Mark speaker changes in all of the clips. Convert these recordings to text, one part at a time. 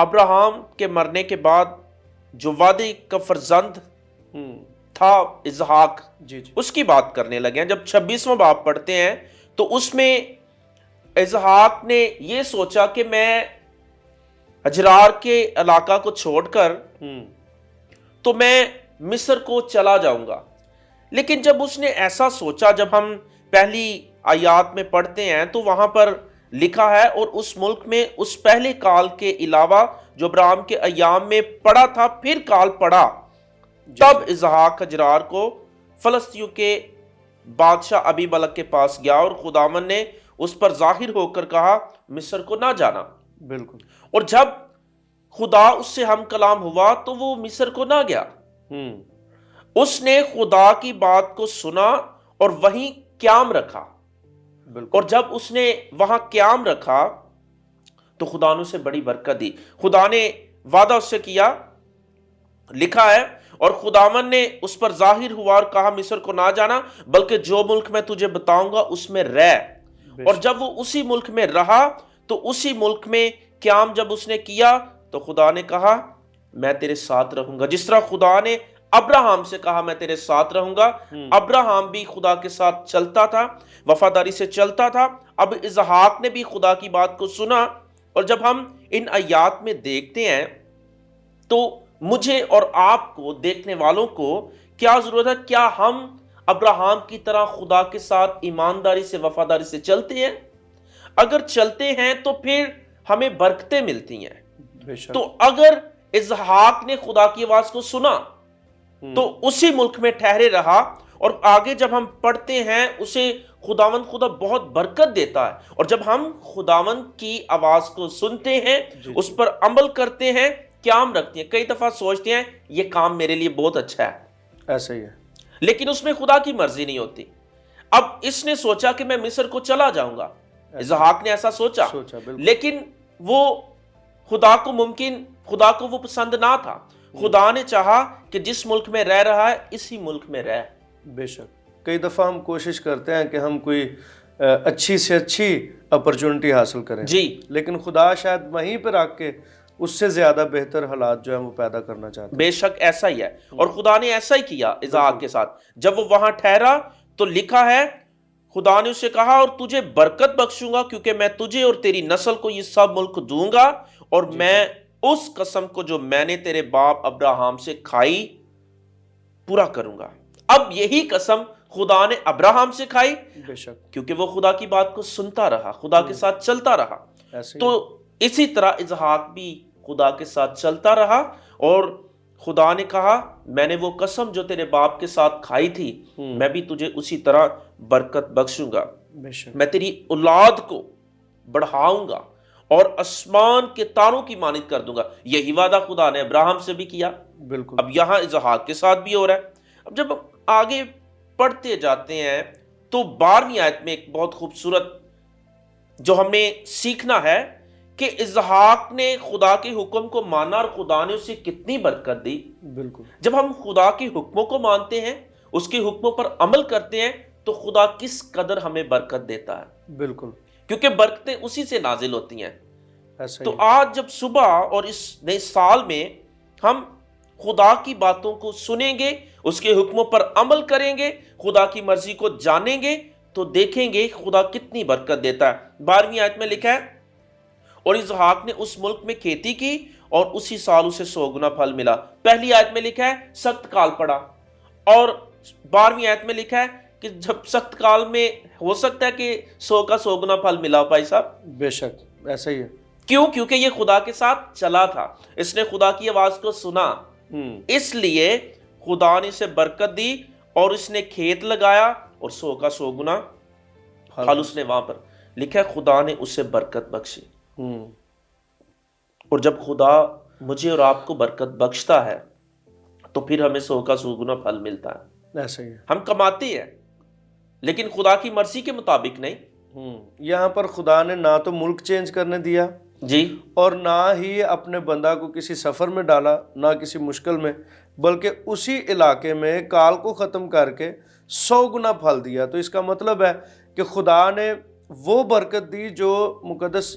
Speaker 1: Abraham کے مرنے کے بعد جو وعدے کا فرزند تھا اسحاق،
Speaker 2: جی جی
Speaker 1: اس کی بات کرنے لگے ہیں۔ جب 26واں باب پڑھتے ہیں تو اس میں اسحاق نے یہ سوچا کہ میں اجرار کے علاقہ کو چھوڑ کر تو میں مصر کو چلا جاؤں گا، لیکن جب اس نے ایسا سوچا، جب ہم پہلی آیات میں پڑھتے ہیں تو وہاں پر لکھا ہے اور اس ملک میں اس پہلے کال کے علاوہ جو ابراہیم کے ایام میں پڑا تھا پھر کال پڑا، تب اسحاق اجرار کو فلسطینیوں کے بادشاہ ابی ملک کے پاس گیا اور خداوند نے اس پر ظاہر ہو کر کہا مصر کو نہ جانا۔
Speaker 2: بالکل۔
Speaker 1: اور جب خدا اس سے ہم کلام ہوا تو وہ مصر کو نہ گیا، اس نے خدا کی بات کو سنا اور وہیں قیام رکھا۔ اور جب اس نے وہاں قیام رکھا تو خدا نے اسے بڑی برکت دی۔ خدا نے وعدہ اس سے کیا، لکھا ہے، اور خداوند نے اس پر ظاہر ہوا اور کہا مصر کو نہ جانا، بلکہ جو ملک میں تجھے بتاؤں گا اس میں رہ۔ اور جب وہ اسی ملک میں رہا تو اسی ملک میں قیام جب اس نے کیا تو خدا نے کہا میں تیرے ساتھ رہوں گا۔ جس طرح خدا نے ابراہم سے کہا میں تیرے ساتھ رہوں گا، ابراہم بھی خدا کے ساتھ چلتا تھا، وفاداری سے چلتا تھا۔ اب اسحاق نے بھی خدا کی بات کو سنا، اور جب ہم ان آیات میں دیکھتے ہیں تو مجھے اور آپ کو، دیکھنے والوں کو، کیا ضرورت ہے؟ کیا ہم ابراہم کی طرح خدا کے ساتھ ایمانداری سے، وفاداری سے چلتے ہیں؟ اگر چلتے ہیں تو پھر ہمیں برکتیں ملتی ہیں۔ تو اگر اسحاق نے خدا کی آواز کو سنا تو اسی ملک میں ٹھہرے رہا، اور آگے جب ہم پڑھتے ہیں اسے خدا بہت برکت دیتا ہے۔ اور جب ہم خداوند کی آواز کو سنتے ہیں، اس پر عمل کرتے ہیں، قیام رکھتے ہیں، کئی دفعہ سوچتے ہیں یہ کام میرے لیے بہت اچھا ہے،
Speaker 2: ایسا ہی ہے،
Speaker 1: لیکن اس میں خدا کی مرضی نہیں ہوتی۔ اب اس نے سوچا کہ میں مصر کو چلا جاؤں گا، اسحاق نے ایسا سوچا، لیکن وہ خدا کو وہ پسند نہ تھا۔ خدا نے چاہا کہ جس ملک میں رہ رہا ہے اسی ملک میں رہ۔
Speaker 2: بے شک کئی دفعہ ہم کوشش کرتے ہیں کہ ہم کوئی اچھی سے اچھی اپرچونٹی حاصل کریں،
Speaker 1: جی،
Speaker 2: لیکن خدا شاید وہیں پہ رکھ کے اس سے زیادہ بہتر حالات جو ہیں وہ پیدا کرنا چاہتے ہیں۔
Speaker 1: بے شک ایسا ہی ہے، اور خدا نے ایسا ہی کیا اسحاق کے ساتھ۔ جب وہ وہاں ٹھہرا تو لکھا ہے خدا نے اسے کہا اور تجھے برکت بخشوں گا، کیونکہ میں تجھے اور تیری نسل کو یہ سب ملک دوں گا، اور میں اس قسم کو جو میں نے تیرے باپ ابراہم سے کھائی پورا کروں گا۔ اب یہی قسم خدا نے ابراہم سے کھائی،
Speaker 2: بے شک،
Speaker 1: کیونکہ وہ خدا کی بات کو سنتا رہا، خدا کے ساتھ چلتا رہا۔ تو اسی طرح اسحاق بھی خدا کے ساتھ چلتا رہا، اور خدا نے کہا میں نے وہ قسم جو تیرے باپ کے ساتھ کھائی تھی میں بھی تجھے اسی طرح برکت بخشوں گا، میں تیری اولاد کو بڑھاؤں گا اور آسمان کے تاروں کی مانند کر دوں گا۔ یہی وعدہ خدا نے ابراہم سے بھی کیا،
Speaker 2: بالکل۔
Speaker 1: اب یہاں اسحاق کے ساتھ بھی ہو رہا ہے۔ اب جب آگے پڑھتے جاتے ہیں تو 12ویں آیت میں ایک بہت خوبصورت جو ہم نے سیکھنا ہے کہ اسحاق نے خدا کے حکم کو مانا اور خدا نے اسے کتنی برکت دی۔
Speaker 2: بالکل،
Speaker 1: جب ہم خدا کے حکموں کو مانتے ہیں، اس کے حکموں پر عمل کرتے ہیں، تو خدا کس قدر ہمیں برکت دیتا ہے،
Speaker 2: بالکل،
Speaker 1: کیونکہ برکتیں اسی سے نازل ہوتی ہیں۔
Speaker 2: ایسا
Speaker 1: تو آج جب صبح اور اس نئے سال میں ہم خدا کی باتوں کو سنیں گے، اس کے حکموں پر عمل کریں گے، خدا کی مرضی کو جانیں گے، تو دیکھیں گے خدا کتنی برکت دیتا ہے۔ 12ویں آیت میں لکھا ہے اور اسحاق نے اس ملک میں کھیتی کی اور اسی سال اسے 100 گنا پھل ملا۔ پہلی آیت میں لکھا ہے سخت کال پڑا، اور 12ویں آیت میں لکھا ہے کہ جب سخت کال میں ہو سکتا ہے کہ 100 کا 100 گنا پھل ملا بھائی صاحب۔
Speaker 2: بے شک ایسا ہی ہے۔
Speaker 1: کیوں؟ کیونکہ یہ خدا کے ساتھ چلا تھا، اس نے خدا کی آواز کو سنا، اس لیے خدا نے اسے برکت دی اور اس نے کھیت لگایا اور 100 کا 100 گنا پھل اس نے وہاں پر لکھا ہے خدا نے اسے برکت بخشی۔ اور جب خدا مجھے اور آپ کو برکت بخشتا ہے تو پھر ہمیں 100 کا 100 گنا پھل ملتا ہے۔
Speaker 2: ایسا ہی ہے،
Speaker 1: ہم کماتے ہیں لیکن خدا کی مرضی کے مطابق نہیں۔
Speaker 2: یہاں پر خدا نے نہ تو ملک چینج کرنے دیا
Speaker 1: جی،
Speaker 2: اور نہ ہی اپنے بندہ کو کسی سفر میں ڈالا، نہ کسی مشکل میں، بلکہ اسی علاقے میں کال کو ختم کر کے 100 گنا پھل دیا۔ تو اس کا مطلب ہے کہ خدا نے وہ برکت دی جو مقدس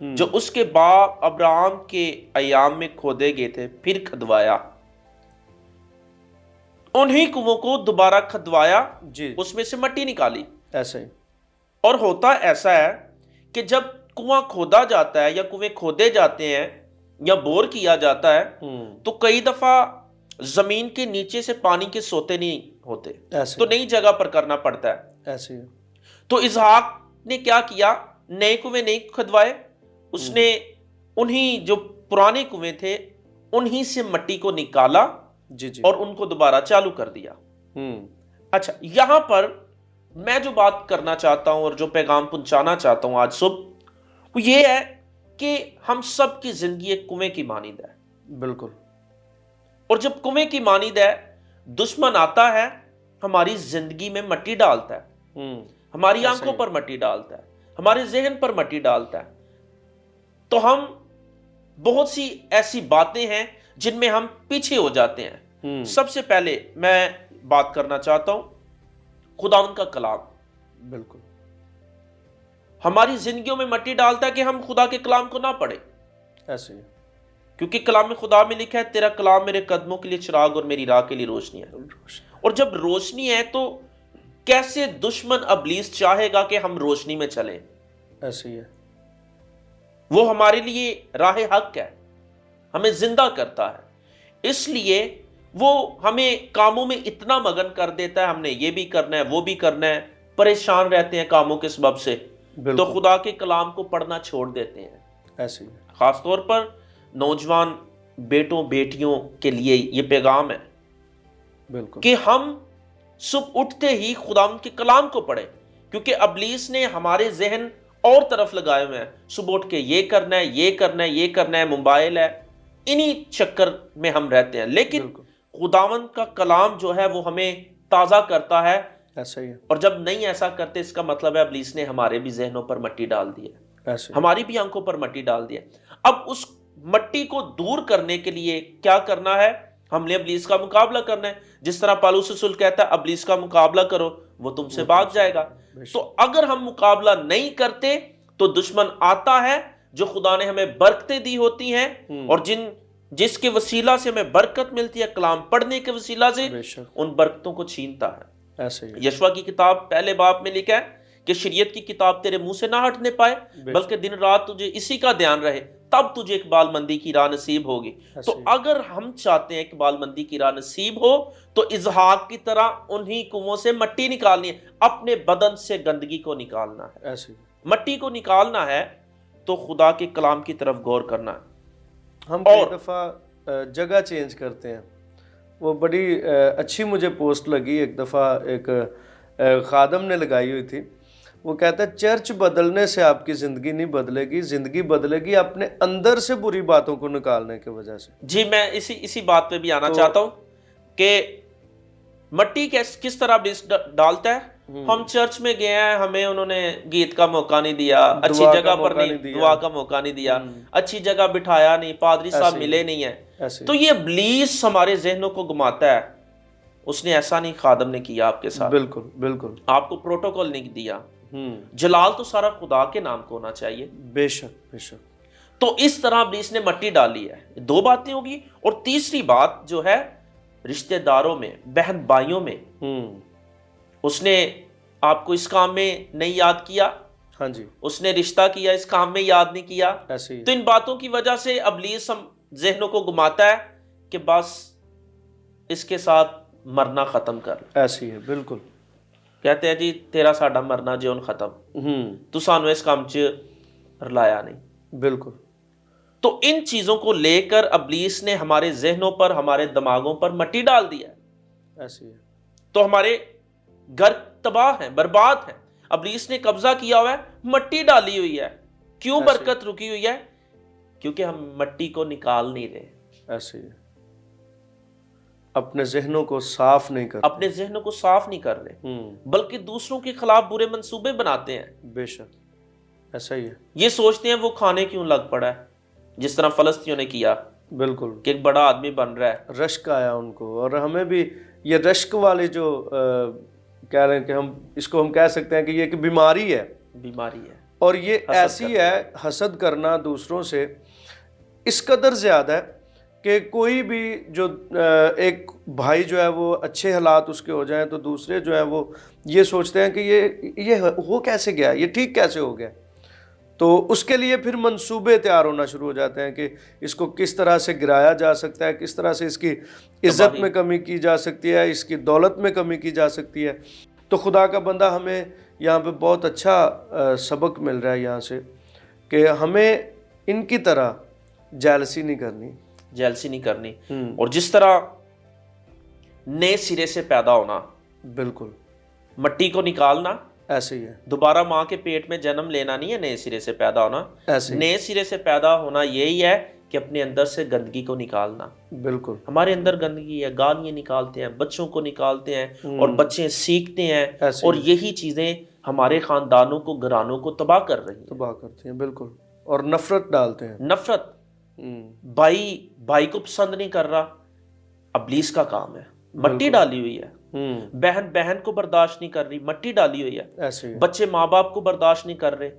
Speaker 1: جو اس کے باپ ابراہم کے ایام میں کھودے گئے تھے پھر کھدوایا، انہی کنووں کو دوبارہ کھدوایا،
Speaker 2: جی
Speaker 1: اس میں سے مٹی نکالی۔
Speaker 2: ایسے ہی
Speaker 1: اور ہوتا ایسا ہے کہ جب کنواں کھودا جاتا ہے یا کنویں کھودے جاتے ہیں یا بور کیا جاتا ہے تو کئی دفعہ زمین کے نیچے سے پانی کے سوتے نہیں ہوتے،
Speaker 2: ایسے
Speaker 1: تو نئی جگہ پر کرنا پڑتا ہے۔
Speaker 2: ایسے ہی
Speaker 1: تو اسحاق نے کیا کیا، نئے کنویں نہیں کھدوائے، اس نے انہی جو پرانے کنویں تھے انہی سے مٹی کو نکالا
Speaker 2: جی جی
Speaker 1: اور ان کو دوبارہ چالو کر دیا۔ اچھا، یہاں پر میں جو بات کرنا چاہتا ہوں اور جو پیغام پہنچانا چاہتا ہوں آج صبح، وہ یہ ہے کہ ہم سب کی زندگی ایک کنویں کی مانند ہے۔
Speaker 2: بالکل۔
Speaker 1: اور جب کنویں کی مانند ہے، دشمن آتا ہے، ہماری زندگی میں مٹی ڈالتا ہے، ہماری آنکھوں پر مٹی ڈالتا ہے، ہمارے ذہن پر مٹی ڈالتا ہے، تو ہم بہت سی ایسی باتیں ہیں جن میں ہم پیچھے ہو جاتے ہیں۔ سب سے پہلے میں بات کرنا چاہتا ہوں خداوند کا کلام۔
Speaker 2: بالکل
Speaker 1: ہماری زندگیوں میں مٹی ڈالتا ہے کہ ہم خدا کے کلام کو نہ پڑھیں،
Speaker 2: ایسے ہی
Speaker 1: کیونکہ کلام خدا میں لکھا ہے تیرا کلام میرے قدموں کے لیے چراغ اور میری راہ کے لیے روشنی ہے۔ اور جب روشنی ہے تو کیسے دشمن ابلیس چاہے گا کہ ہم روشنی میں چلیں؟
Speaker 2: ایسے ہی ہے۔
Speaker 1: وہ ہمارے لیے راہ حق ہے، ہمیں زندہ کرتا ہے، اس لیے وہ ہمیں کاموں میں اتنا مگن کر دیتا ہے، ہم نے یہ بھی کرنا ہے وہ بھی کرنا ہے، پریشان رہتے ہیں کاموں کے سبب سے، تو خدا کے کلام کو پڑھنا چھوڑ دیتے ہیں۔
Speaker 2: ایسے ہی ہے۔
Speaker 1: خاص طور پر نوجوان بیٹوں بیٹیوں کے لیے یہ پیغام ہے
Speaker 2: بالکل
Speaker 1: کہ ہم صبح اٹھتے ہی خداوند کے کلام کو پڑھیں، کیونکہ ابلیس نے ہمارے ذہن اور طرف لگائے ہوئے ہیں۔ صبح اٹھ کے یہ کرنا ہے یہ کرنا ہے یہ کرنا ہے، موبائل ہے، انہی چکر میں ہم رہتے ہیں۔ لیکن خداوند کا کلام جو ہے وہ ہمیں تازہ کرتا ہے،
Speaker 2: ایسا ہی ہے۔
Speaker 1: اور جب نہیں ایسا کرتے اس کا مطلب ہے ابلیس نے ہمارے بھی ذہنوں پر مٹی ڈال دی ہے،
Speaker 2: ایسے
Speaker 1: ہماری بھی آنکھوں پر مٹی ڈال دی ہے۔ اب اس مٹی کو دور کرنے کے لیے کیا کرنا ہے؟ ہم نے ابلیس کا مقابلہ کرنا ہے، جس طرح پالوس رسول کہتا ہے ابلیس کا مقابلہ کرو وہ تم سے بھاگ جائے گا۔ تو اگر ہم مقابلہ نہیں کرتے تو دشمن آتا ہے، جو خدا نے ہمیں برکتیں دی ہوتی ہیں اور جس کے وسیلہ سے ہمیں برکت ملتی ہے، کلام پڑھنے کے وسیلہ سے، ان برکتوں کو چھینتا ہے۔
Speaker 2: ایسے ہی
Speaker 1: یشوع کی کتاب پہلے باب میں لکھا ہے کہ شریعت کی کتاب تیرے منہ سے نہ ہٹنے پائے، بلکہ دن رات تجھے اسی کا دھیان رہے، تب تجھے اقبال مندی کی راہ نصیب ہوگی۔ تو اگر ہم چاہتے ہیں اقبال مندی کی راہ نصیب ہو تو اسحاق کی طرح انہی کنووں سے مٹی نکالنی ہے، اپنے بدن سے گندگی کو نکالنا ہے،
Speaker 2: ایسے
Speaker 1: مٹی کو نکالنا ہے، تو خدا کے کلام کی طرف غور کرنا ہے۔
Speaker 2: ہم کئی دفعہ جگہ چینج کرتے ہیں۔ وہ بڑی اچھی مجھے پوسٹ لگی، ایک دفعہ ایک خادم نے لگائی ہوئی تھی، وہ کہتا ہے چرچ بدلنے سے آپ کی زندگی نہیں بدلے گی، زندگی بدلے گی اپنے اندر سے بری باتوں کو نکالنے کی وجہ سے۔
Speaker 1: جی میں اسی بات پہ بھی آنا چاہتا ہوں کہ مٹی کس طرح ابلیس ڈالتا ہے۔ ہم چرچ میں گئے ہیں، ہمیں انہوں نے گیت کا موقع نہیں دیا، اچھی جگہ پر نہیں، دعا کا موقع نہیں دیا، اچھی جگہ بٹھایا نہیں، پادری صاحب ملے نہیں ہیں، تو یہ ابلیس ہمارے ذہنوں کو گھماتا ہے۔ اس نے ایسا نہیں خادم نے کیا آپ کے ساتھ،
Speaker 2: بالکل بالکل،
Speaker 1: آپ کو پروٹوکول نہیں دیا۔ جلال تو سارا خدا کے نام کو ہونا چاہیے،
Speaker 2: بے شک بے شک۔
Speaker 1: تو اس طرح ابلیس نے مٹی ڈالی ہے۔ دو باتیں ہوگی، اور تیسری بات جو ہے رشتہ داروں میں، بہن بھائیوں میں، اس نے آپ کو اس کام میں نہیں یاد کیا،
Speaker 2: ہاں جی،
Speaker 1: اس نے رشتہ کیا اس کام میں یاد نہیں کیا،
Speaker 2: ایسے ہی۔
Speaker 1: تو ان باتوں کی وجہ سے ابلیس ہم ذہنوں کو گھماتا ہے کہ بس اس کے ساتھ مرنا ختم کر،
Speaker 2: ایسے ہی ہے، بالکل۔
Speaker 1: کہتے ہیں جی تیرا ساڈا مرنا جیون ختم، تو سانو اس کام چ رلایا نہیں،
Speaker 2: بالکل۔
Speaker 1: تو ان چیزوں کو لے کر ابلیس نے ہمارے ذہنوں پر، ہمارے دماغوں پر مٹی ڈال دیا ہے،
Speaker 2: ایسے ہی ہے۔
Speaker 1: تو ہمارے گھر تباہ ہیں، برباد ہیں۔ ابلیس نے قبضہ کیا ہوا ہے، مٹی ڈالی ہوئی ہے۔ کیوں برکت رکی ہوئی ہے؟ کیونکہ ہم مٹی کو نکال نہیں رہے،
Speaker 2: ایسے ہی اپنے ذہنوں کو صاف نہیں کرتے،
Speaker 1: اپنے ذہنوں کو صاف نہیں کر رہے، بلکہ دوسروں کے خلاف برے منصوبے بناتے ہیں۔
Speaker 2: بے شک ایسا ہی ہے۔
Speaker 1: یہ سوچتے ہیں وہ کھانے کیوں لگ پڑا ہے، جس طرح فلسطینیوں نے کیا،
Speaker 2: بالکل،
Speaker 1: کہ ایک بڑا آدمی بن رہا ہے،
Speaker 2: رشک آیا ان کو۔ اور ہمیں بھی یہ رشک والی جو کہہ رہے ہیں کہ ہم اس کو ہم کہہ سکتے ہیں کہ یہ ایک بیماری ہے،
Speaker 1: بیماری ہے۔
Speaker 2: اور یہ ایسی ہے حسد کرنا دوسروں سے اس قدر زیادہ ہے کہ کوئی بھی جو ایک بھائی جو ہے وہ اچھے حالات اس کے ہو جائیں تو دوسرے جو ہے وہ یہ سوچتے ہیں کہ یہ ہو کیسے گیا، یہ ٹھیک کیسے ہو گیا. تو اس کے لیے پھر منصوبے تیار ہونا شروع ہو جاتے ہیں کہ اس کو کس طرح سے گرایا جا سکتا ہے، کس طرح سے اس کی عزت میں کمی کی جا سکتی ہے، اس کی دولت میں کمی کی جا سکتی ہے. تو خدا کا بندہ ہمیں یہاں پہ بہت اچھا سبق مل رہا ہے یہاں سے کہ ہمیں ان کی طرح جیلسی نہیں کرنی.
Speaker 1: اور جس طرح نئے سرے سے پیدا ہونا،
Speaker 2: بالکل
Speaker 1: مٹی کو نکالنا،
Speaker 2: ایسے ہی ہے.
Speaker 1: دوبارہ ماں کے پیٹ میں جنم لینا نہیں ہے نئے سرے سے پیدا ہونا.
Speaker 2: ایسے ہی.
Speaker 1: نئے سرے سے پیدا ہونا یہی ہے کہ اپنے اندر سے گندگی کو نکالنا.
Speaker 2: بالکل.
Speaker 1: ہمارے اندر گندگی ہے، گالیاں نکالتے ہیں، بچوں کو نکالتے ہیں اور بچے سیکھتے ہیں اور یہی چیزیں ہمارے خاندانوں کو، گھرانوں کو تباہ کر رہی ہیں،
Speaker 2: تباہ کرتی ہیں. بالکل. اور نفرت ڈالتے ہیں.
Speaker 1: نفرت. بھائی کو پسند نہیں کر رہا، ابلیس کا کام ہے. مٹی ڈالی ہوئی ہے. بہن کو برداشت نہیں کر رہی، مٹی ڈالی ہوئی ہے. بچے ماں باپ کو برداشت نہیں کر رہے،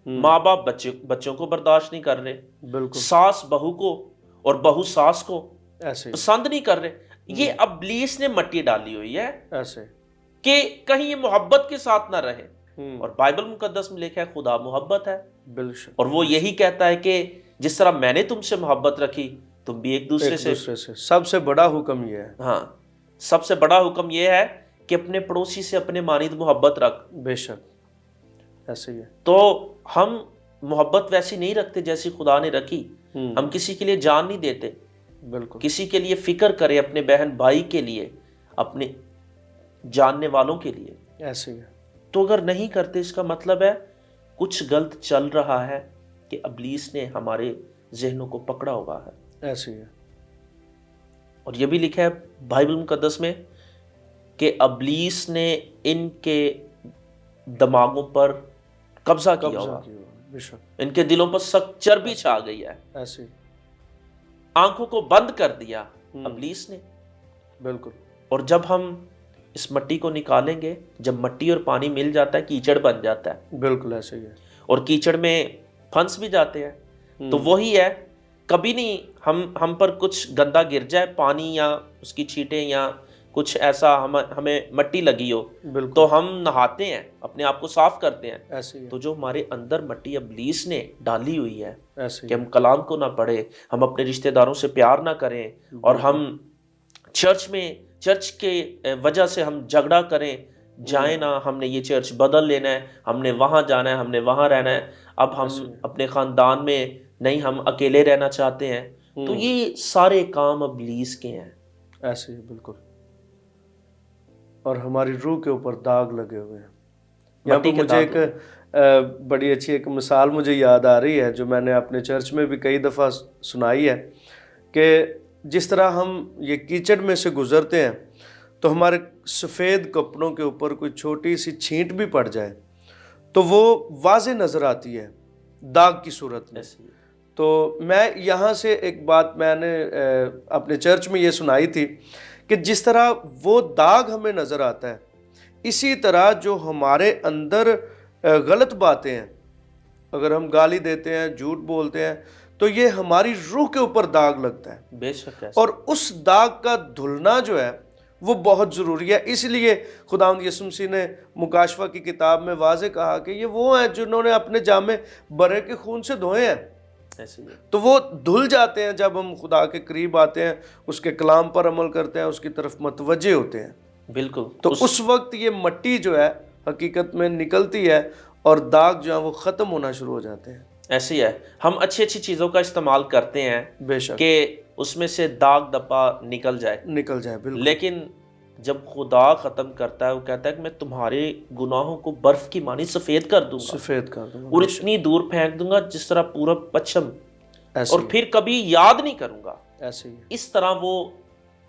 Speaker 1: ماں باپ بچوں کو برداشت نہیں کر رہے.
Speaker 2: بالکل.
Speaker 1: ساس بہو کو اور بہو ساس کو
Speaker 2: ایسے
Speaker 1: پسند نہیں کر رہے. یہ ابلیس نے مٹی ڈالی ہوئی ہے
Speaker 2: ایسے
Speaker 1: کہ کہیں یہ محبت کے ساتھ نہ رہے. اور بائبل مقدس میں لکھا ہے خدا محبت ہے،
Speaker 2: بالکل.
Speaker 1: اور وہ یہی کہتا ہے کہ جس طرح میں نے تم سے محبت رکھی تم بھی ایک دوسرے سے.
Speaker 2: سب سے بڑا حکم یہ ہے.
Speaker 1: ہاں، سب سے بڑا حکم یہ ہے کہ اپنے پڑوسی سے اپنے مانند محبت رکھ.
Speaker 2: بے شک ایسے ہی ہے.
Speaker 1: تو ہم محبت ویسی نہیں رکھتے جیسی خدا نے رکھی. ہم کسی کے لیے جان نہیں دیتے.
Speaker 2: بالکل.
Speaker 1: کسی کے لیے فکر کرے، اپنے بہن بھائی کے لیے، اپنے جاننے والوں کے لیے.
Speaker 2: ایسے ہی ہے.
Speaker 1: تو اگر نہیں کرتے اس کا مطلب ہے کچھ غلط چل رہا ہے، کہ ابلیس نے ہمارے ذہنوں کو پکڑا ہوا ہے.
Speaker 2: ایسے ہی ہے.
Speaker 1: اور یہ بھی لکھا ہے بائبل مقدس میں کہ ابلیس نے ان کے دماغوں پر قبضہ کیا ہوا.
Speaker 2: بے شک.
Speaker 1: ان کے دلوں پر سخت چربی چھا گئی ہے.
Speaker 2: ایسے
Speaker 1: آنکھوں کو بند کر دیا ابلیس نے.
Speaker 2: بالکل.
Speaker 1: اور جب ہم اس مٹی کو نکالیں گے، جب مٹی اور پانی مل جاتا ہے کیچڑ بن جاتا ہے.
Speaker 2: بالکل ایسے ہی ہے. اور
Speaker 1: کیچڑ میں پھنس بھی جاتے ہیں. تو وہی ہے، کبھی نہیں ہم پر کچھ گندا گر جائے، پانی یا اس کی چھینٹیں یا کچھ ایسا ہمیں مٹی لگی ہو، تو ہم نہاتے ہیں، اپنے آپ کو صاف کرتے ہیں. تو جو ہمارے اندر مٹی ابلیس نے ڈالی ہوئی ہے کہ ہم کلام کو نہ پڑھیں، ہم اپنے رشتہ داروں سے پیار نہ کریں، اور ہم چرچ کے وجہ سے ہم جھگڑا کریں، جائیں نہ، ہم نے یہ چرچ بدل لینا ہے، ہم نے وہاں جانا ہے، ہم نے وہاں رہنا ہے، اب ہم اپنے خاندان میں نہیں، ہم اکیلے رہنا چاہتے ہیں. تو یہ سارے کام ابلیس کے ہیں.
Speaker 2: ایسے ہی. بالکل. اور ہماری روح کے اوپر داغ لگے ہوئے ہیں. یہاں پہ مجھے ایک بڑی اچھی ایک مثال مجھے یاد آ رہی ہے جو میں نے اپنے چرچ میں بھی کئی دفعہ سنائی ہے، کہ جس طرح ہم یہ کیچڑ میں سے گزرتے ہیں تو ہمارے سفید کپڑوں کے اوپر کوئی چھوٹی سی چھینٹ بھی پڑ جائے تو وہ واضح نظر آتی ہے داغ کی صورت میں. تو میں یہاں سے ایک بات میں نے اپنے چرچ میں یہ سنائی تھی کہ جس طرح وہ داغ ہمیں نظر آتا ہے، اسی طرح جو ہمارے اندر غلط باتیں ہیں، اگر ہم گالی دیتے ہیں، جھوٹ بولتے ہیں، تو یہ ہماری روح کے اوپر داغ لگتا ہے.
Speaker 1: بے شک.
Speaker 2: اور اس داغ کا دھلنا جو ہے وہ بہت ضروری ہے. اس لیے خداوند یسوع مسیح نے مکاشفہ کی کتاب میں واضح کہا کہ یہ وہ ہیں جنہوں نے اپنے جامے برے کے خون سے دھوئے ہیں. تو وہ دھل جاتے ہیں جب ہم خدا کے قریب آتے ہیں، اس کے کلام پر عمل کرتے ہیں، اس کی طرف متوجہ ہوتے ہیں.
Speaker 1: بالکل.
Speaker 2: تو اس وقت یہ مٹی جو ہے حقیقت میں نکلتی ہے اور داغ جو ہے وہ ختم ہونا شروع ہو جاتے ہیں.
Speaker 1: ایسے ہی ہے، ہم اچھی اچھی چیزوں کا استعمال کرتے ہیں
Speaker 2: بے شک
Speaker 1: کہ اس میں سے داغ دپا نکل جائے.
Speaker 2: بالکل.
Speaker 1: لیکن جب خدا ختم کرتا ہے، وہ کہتا ہے کہ میں تمہارے گناہوں کو برف کی مانی سفید کر دوں گا اور اتنی دور پھینک دوں گا جس طرح پورب پچھم، اور پھر کبھی یاد نہیں کروں گا.
Speaker 2: ایسے ہی.
Speaker 1: اس طرح وہ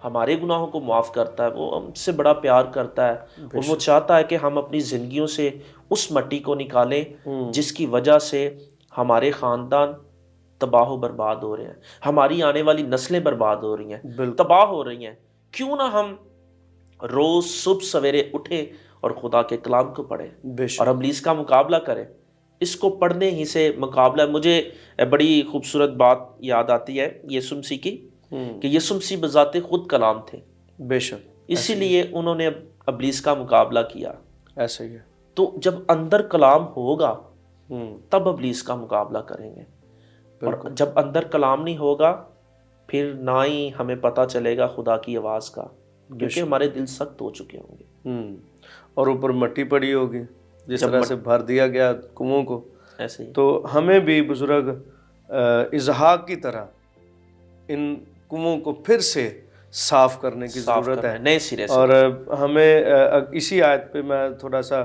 Speaker 1: ہمارے گناہوں کو معاف کرتا ہے، وہ ہم سے بڑا پیار کرتا ہے، اور وہ چاہتا ہے کہ ہم اپنی زندگیوں سے اس مٹی کو نکالیں جس کی وجہ سے ہمارے خاندان تباہ و برباد ہو رہے ہیں، ہماری آنے والی نسلیں برباد ہو رہی ہیں، تباہ ہو رہی ہیں. کیوں نہ ہم روز صبح سویرے اٹھے اور خدا کے کلام کو پڑھیں اور ابلیس کا مقابلہ کریں. اس کو پڑھنے ہی سے مقابلہ. مجھے بڑی خوبصورت بات یاد آتی ہے یسوع مسیح کی کہ یسوع مسیح بذات خود کلام تھے،
Speaker 2: بے شک
Speaker 1: اسی لیے انہوں نے ابلیس کا مقابلہ کیا.
Speaker 2: ایسا ہی ہے.
Speaker 1: تو جب اندر کلام ہوگا تب ابلیس کا مقابلہ کریں گے، اور جب اندر کلام نہیں ہوگا پھر نہ ہی ہمیں پتہ چلے گا خدا کی آواز کا، کیونکہ ہمارے دل سخت ہو چکے ہوں گے.
Speaker 2: اور اوپر مٹی پڑی ہوگی جس طرح سے بھر دیا گیا کنووں کو،
Speaker 1: ایسے ہی
Speaker 2: تو ہمیں بھی بزرگ اسحاق کی طرح ان کنووں کو پھر سے صاف کرنے کی ضرورت ہے
Speaker 1: نئے سرے سے.
Speaker 2: اور ہمیں اسی آیت پہ میں تھوڑا سا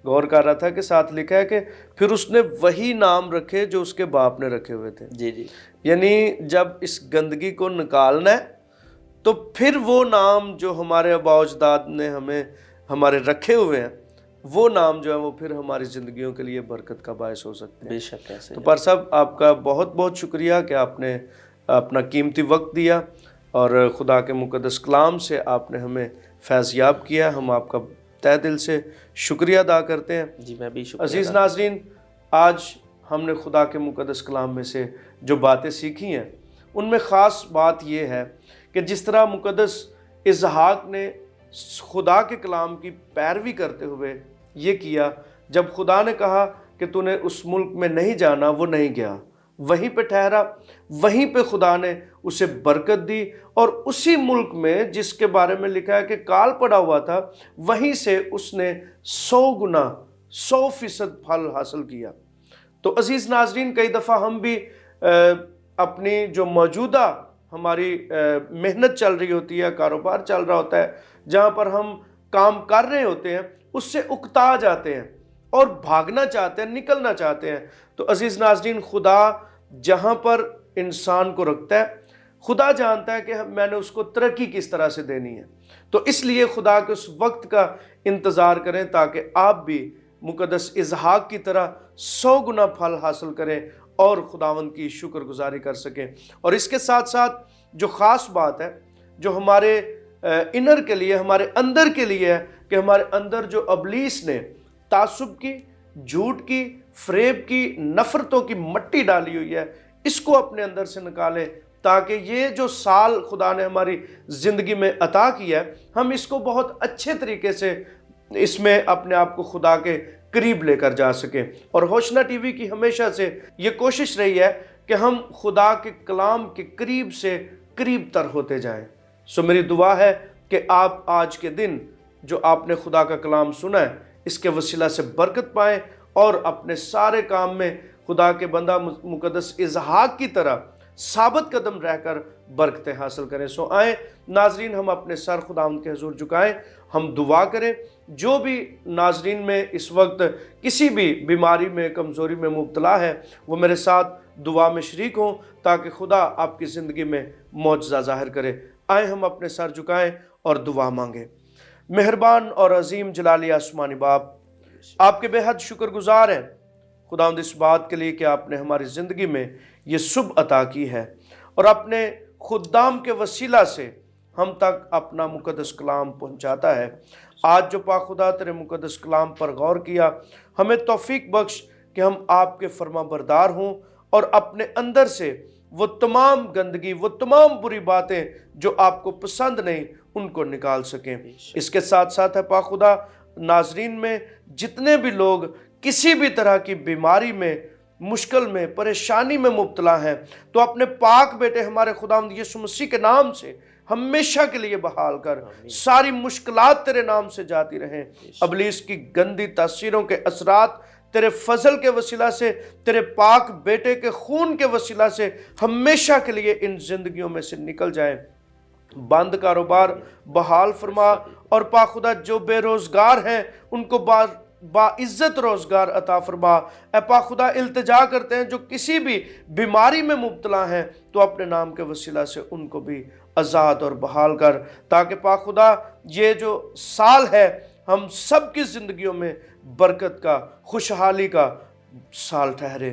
Speaker 2: غور کر رہا تھا کہ ساتھ لکھا ہے کہ پھر اس نے وہی نام رکھے جو اس کے باپ نے رکھے ہوئے تھے.
Speaker 1: جی جی،
Speaker 2: یعنی جب اس گندگی کو نکالنا ہے تو پھر وہ نام جو ہمارے آباء و اجداد نے ہمیں ہمارے رکھے ہوئے ہیں، وہ نام جو ہے وہ پھر ہماری زندگیوں کے لیے برکت کا باعث ہو سکتے ہیں.
Speaker 1: بے شک. ایسے
Speaker 2: تو پر صاحب آپ کا بہت بہت شکریہ کہ آپ نے اپنا قیمتی وقت دیا اور خدا کے مقدس کلام سے آپ نے ہمیں فیض یاب کیا. ہم آپ کا تہ دل سے شکریہ ادا کرتے ہیں.
Speaker 1: جی میں بھی شکریہ.
Speaker 2: عزیز ناظرین، آج ہم نے خدا کے مقدس کلام میں سے جو باتیں سیکھی ہیں ان میں خاص بات یہ ہے کہ جس طرح مقدس اسحاق نے خدا کے کلام کی پیروی کرتے ہوئے یہ کیا، جب خدا نے کہا کہ تو نے اس ملک میں نہیں جانا، وہ نہیں گیا، وہیں پہ ٹھہرا، وہیں پہ خدا نے اسے برکت دی، اور اسی ملک میں جس کے بارے میں لکھا ہے کہ کال پڑا ہوا تھا، وہیں سے اس نے 100 گنا 100% پھل حاصل کیا. تو عزیز ناظرین، کئی دفعہ ہم بھی اپنی جو موجودہ ہماری محنت چل رہی ہوتی ہے، کاروبار چل رہا ہوتا ہے، جہاں پر ہم کام کر رہے ہوتے ہیں، اس سے اکتا جاتے ہیں اور بھاگنا چاہتے ہیں، نکلنا چاہتے ہیں. تو عزیز ناظرین، خدا جہاں پر انسان کو رکھتا ہے، خدا جانتا ہے کہ میں نے اس کو ترقی کس طرح سے دینی ہے. تو اس لیے خدا کے اس وقت کا انتظار کریں تاکہ آپ بھی مقدس اسحاق کی طرح 100 گنا پھل حاصل کریں اور خداوند کی شکر گزاری کر سکیں. اور اس کے ساتھ ساتھ جو خاص بات ہے جو ہمارے انر کے لیے، ہمارے اندر کے لیے ہے، کہ ہمارے اندر جو ابلیس نے تعصب کی، جھوٹ کی، فریب کی، نفرتوں کی مٹی ڈالی ہوئی ہے، اس کو اپنے اندر سے نکالیں تاکہ یہ جو سال خدا نے ہماری زندگی میں عطا کیا ہے، ہم اس کو بہت اچھے طریقے سے اس میں اپنے آپ کو خدا کے قریب لے کر جا سکیں. اور ہوشنا ٹی وی کی ہمیشہ سے یہ کوشش رہی ہے کہ ہم خدا کے کلام کے قریب سے قریب تر ہوتے جائیں. سو میری دعا ہے کہ آپ آج کے دن جو آپ نے خدا کا کلام سنا ہے، اس کے وسیلہ سے برکت پائیں اور اپنے سارے کام میں خدا کے بندہ مقدس اسحاق کی طرح ثابت قدم رہ کر برکتیں حاصل کریں. سو آئیں ناظرین، ہم اپنے سر خداوند کے حضور جھکائیں، ہم دعا کریں. جو بھی ناظرین میں اس وقت کسی بھی بیماری میں، کمزوری میں مبتلا ہے، وہ میرے ساتھ دعا میں شریک ہوں تاکہ خدا آپ کی زندگی میں معجزہ ظاہر کرے. آئیں ہم اپنے سر جھکائیں اور دعا مانگیں. مہربان اور عظیم جلالی آسمانی باپ، آپ کے بے حد شکر گزار ہیں خداوند اس بات کے لیے کہ آپ نے ہماری زندگی میں یہ صبح عطا کی ہے اور اپنے خدام کے وسیلہ سے ہم تک اپنا مقدس کلام پہنچاتا ہے. آج جو پاک خدا تیرے مقدس کلام پر غور کیا، ہمیں توفیق بخش کہ ہم آپ کے فرما بردار ہوں اور اپنے اندر سے وہ تمام گندگی، وہ تمام بری باتیں جو آپ کو پسند نہیں، ان کو نکال سکیں. اس کے ساتھ ساتھ ہے پاک خدا، ناظرین میں جتنے بھی لوگ کسی بھی طرح کی بیماری میں، مشکل میں، پریشانی میں مبتلا ہیں، تو اپنے پاک بیٹے ہمارے خداوند یسوع مسیح کے نام سے ہمیشہ کے لیے بحال کر. ساری مشکلات تیرے نام سے جاتی رہیں. ابلیس کی گندی تاثیروں کے اثرات تیرے فضل کے وسیلہ سے، تیرے پاک بیٹے کے خون کے وسیلہ سے ہمیشہ کے لیے ان زندگیوں میں سے نکل جائیں. بند کاروبار بحال فرما، اور پاک خدا جو بے روزگار ہیں ان کو باعزت روزگار عطا فرما. اے پاک خدا، التجا کرتے ہیں جو کسی بھی بیماری میں مبتلا ہیں، تو اپنے نام کے وسیلہ سے ان کو بھی آزاد اور بحال کر، تاکہ پاک خدا یہ جو سال ہے ہم سب کی زندگیوں میں برکت کا، خوشحالی کا سال ٹھہرے.